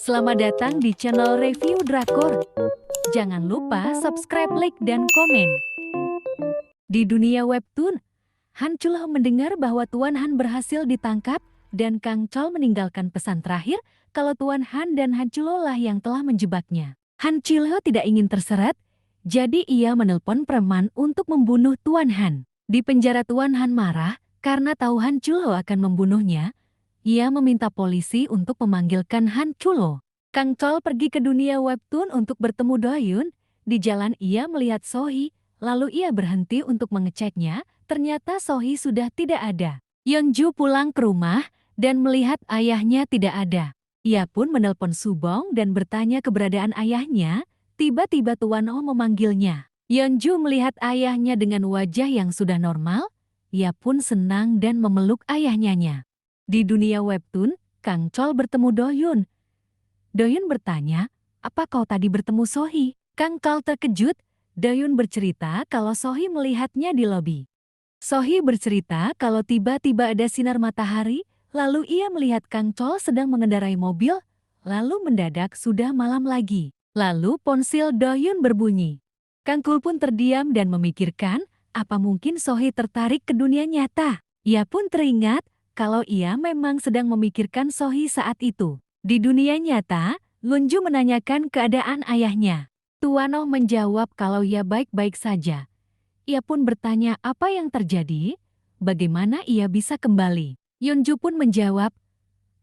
Selamat datang di channel Review Drakor. Jangan lupa subscribe, like, dan komen. Di dunia webtoon, Han Chulho mendengar bahwa Tuan Han berhasil ditangkap dan Kang Chol meninggalkan pesan terakhir kalau Tuan Han dan Han Chulho lah yang telah menjebaknya. Han Chulho tidak ingin terseret, jadi ia menelpon preman untuk membunuh Tuan Han. Di penjara Tuan Han marah karena tahu Han Chulho akan membunuhnya. Ia meminta polisi untuk memanggilkan Han Chulho. Kang Chol pergi ke dunia webtoon untuk bertemu Doyun. Di jalan ia melihat Sohee, lalu ia berhenti untuk mengeceknya. Ternyata Sohee sudah tidak ada. Yeonju pulang ke rumah dan melihat ayahnya tidak ada. Ia pun menelpon Subong dan bertanya keberadaan ayahnya. Tiba-tiba Tuan Oh memanggilnya. Yeonju melihat ayahnya dengan wajah yang sudah normal. Ia pun senang dan memeluk ayahnya. Di dunia webtoon, Kang Chol bertemu Doyun. Doyun bertanya, "Apa kau tadi bertemu Sohee?" Kang Chol terkejut. Doyun bercerita kalau Sohee melihatnya di lobi. Sohee bercerita kalau tiba-tiba ada sinar matahari, lalu ia melihat Kang Chol sedang mengendarai mobil, lalu mendadak sudah malam lagi. Lalu ponsel Doyun berbunyi. Kang Kul pun terdiam dan memikirkan, apa mungkin Sohee tertarik ke dunia nyata? Ia pun teringat kalau ia memang sedang memikirkan Sohee saat itu. Di dunia nyata, Lunju menanyakan keadaan ayahnya. Tuan Oh menjawab kalau ia baik-baik saja. Ia pun bertanya apa yang terjadi, bagaimana ia bisa kembali. Yeonju pun menjawab,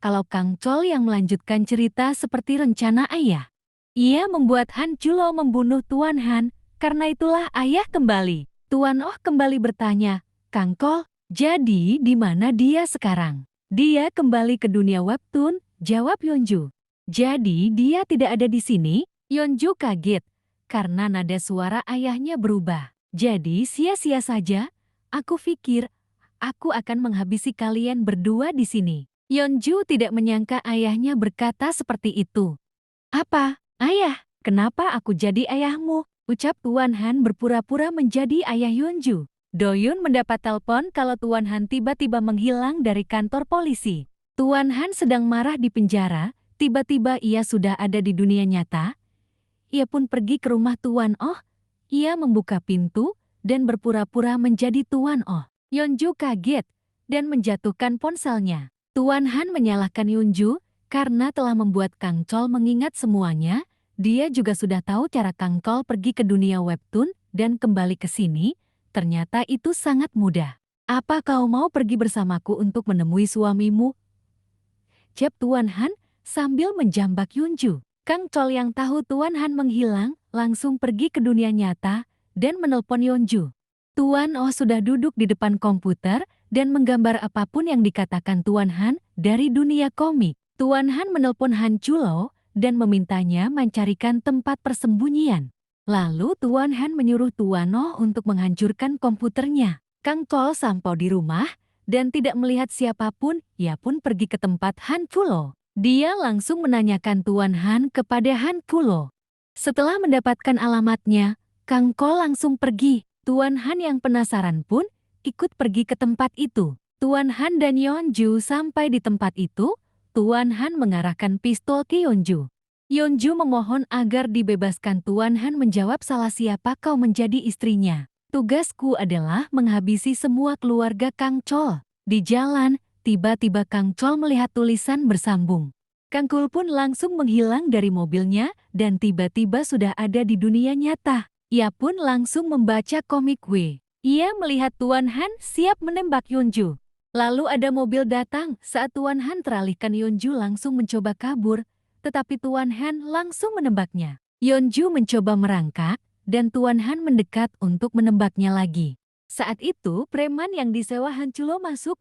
kalau Kang Chol yang melanjutkan cerita seperti rencana ayah. Ia membuat Han Chulho membunuh Tuan Han, karena itulah ayah kembali. Tuan Oh kembali bertanya, Kang Chol, jadi di mana dia sekarang? Dia kembali ke dunia webtoon, jawab Yeonju. Jadi dia tidak ada di sini? Yeonju kaget, karena nada suara ayahnya berubah. Jadi sia-sia saja, aku pikir, aku akan menghabisi kalian berdua di sini. Yeonju tidak menyangka ayahnya berkata seperti itu. Apa, ayah, kenapa aku jadi ayahmu? Ucap Tuan Han berpura-pura menjadi ayah Yeonju. Doyun mendapat telepon kalau Tuan Han tiba-tiba menghilang dari kantor polisi. Tuan Han sedang marah di penjara, tiba-tiba ia sudah ada di dunia nyata. Ia pun pergi ke rumah Tuan Oh. Ia membuka pintu dan berpura-pura menjadi Tuan Oh. Yeonju kaget dan menjatuhkan ponselnya. Tuan Han menyalahkan Yeonju karena telah membuat Kang Chol mengingat semuanya. Dia juga sudah tahu cara Kang Chol pergi ke dunia webtoon dan kembali ke sini. Ternyata itu sangat mudah. Apa kau mau pergi bersamaku untuk menemui suamimu? Jawab Tuan Han sambil menjambak Yeonju. Kang Chol yang tahu Tuan Han menghilang langsung pergi ke dunia nyata dan menelpon Yeonju. Tuan Oh sudah duduk di depan komputer dan menggambar apapun yang dikatakan Tuan Han dari dunia komik. Tuan Han menelpon Han Chulho dan memintanya mencarikan tempat persembunyian. Lalu Tuan Han menyuruh Tuan Oh untuk menghancurkan komputernya. Kang Chol sampai di rumah dan tidak melihat siapapun, ia pun pergi ke tempat Han Chulho. Dia langsung menanyakan Tuan Han kepada Han Chulho. Setelah mendapatkan alamatnya, Kang Chol langsung pergi. Tuan Han yang penasaran pun ikut pergi ke tempat itu. Tuan Han dan Yeonju sampai di tempat itu, Tuan Han mengarahkan pistol ke Yeonju. Yeonju memohon agar dibebaskan. Tuan Han menjawab, salah siapa kau menjadi istrinya? Tugasku adalah menghabisi semua keluarga Kang Chol. Di jalan, tiba-tiba Kang Chol melihat tulisan bersambung. Kang Kul pun langsung menghilang dari mobilnya dan tiba-tiba sudah ada di dunia nyata. Ia pun langsung membaca komik W. Ia melihat Tuan Han siap menembak Yeonju. Lalu ada mobil datang saat Tuan Han teralihkan. Yeonju langsung mencoba kabur. Tetapi Tuan Han langsung menembaknya. Yeonju mencoba merangkak, dan Tuan Han mendekat untuk menembaknya lagi. Saat itu, preman yang disewa Han Chulho masuk.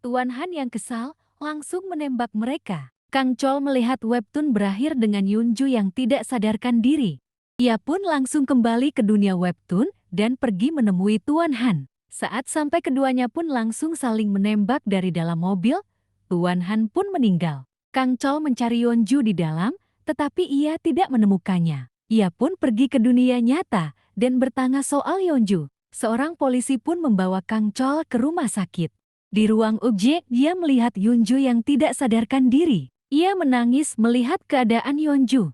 Tuan Han yang kesal, langsung menembak mereka. Kang Chol melihat webtoon berakhir dengan Yeonju yang tidak sadarkan diri. Ia pun langsung kembali ke dunia webtoon dan pergi menemui Tuan Han. Saat sampai keduanya pun langsung saling menembak dari dalam mobil, Tuan Han pun meninggal. Kang Chol mencari Yeonju di dalam, tetapi ia tidak menemukannya. Ia pun pergi ke dunia nyata dan bertanya soal Yeonju. Seorang polisi pun membawa Kang Chol ke rumah sakit. Di ruang objek, dia melihat Yeonju yang tidak sadarkan diri. Ia menangis melihat keadaan Yeonju.